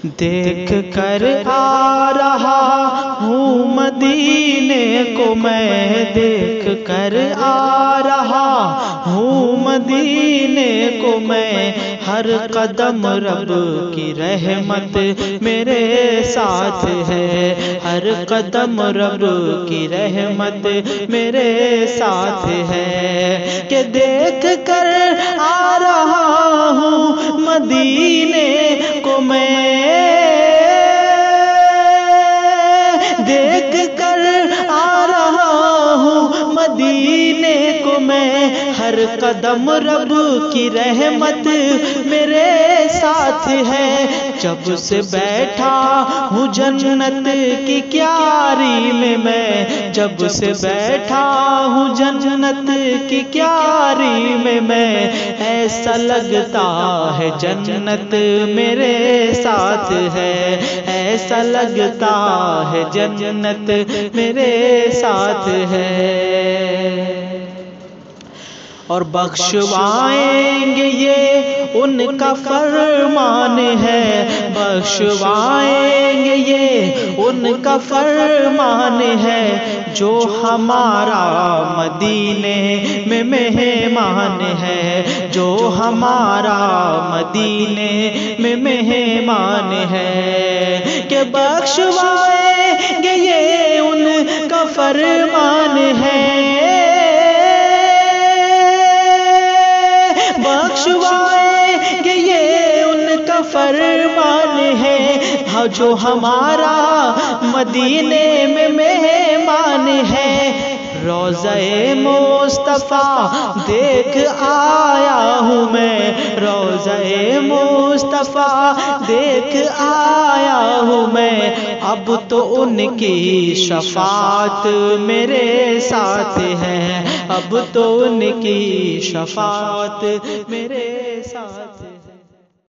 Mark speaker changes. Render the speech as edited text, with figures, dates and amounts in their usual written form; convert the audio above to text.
Speaker 1: دیکھ کر آ رہا ہوں مدینے کو میں، دیکھ کر آ رہا ہوں مدینے کو میں، ہر قدم رب کی رحمت میرے ساتھ ہے، ہر قدم رب کی رحمت میرے ساتھ ہے، کہ دیکھ کر آ رہا ہوں مدینے کو میں، دیکھ کر آ رہا ہوں مدینے کو میں، ہر قدم رب کی رحمت میرے ساتھ ہے، جب سے بیٹھا ہوں جنت کی کیاری میں، جب سے بیٹھا ہوں جنت کی کیاری میں، ایسا لگتا ہے جنت میرے ساتھ ہے، ایسا لگتا ہے جنت میرے ساتھ ہے، اور بخشوائیں گے یہ ان کا فرمان ہے، بخشوائیں گے یہ ان کا فرمان ہے، جو ہمارا مدینے میں مہمان ہے، جو ہمارا مدینے میں مہمان ہے، کہ بخشوائیں گے یہ ان کا فرمان ہے، بخشوائیں گے یہ ان کا فرمان ہے، جو ہمارا مدینے میں مہمان ہے، روضہ مصطفیٰ دیکھ آیا ہوں میں، روضہ مصطفیٰ دیکھ آیا ہوں میں، اب تو ان کی شفاعت میرے ساتھ ہے، اب تو ان کی شفاعت میرے ساتھ ہے۔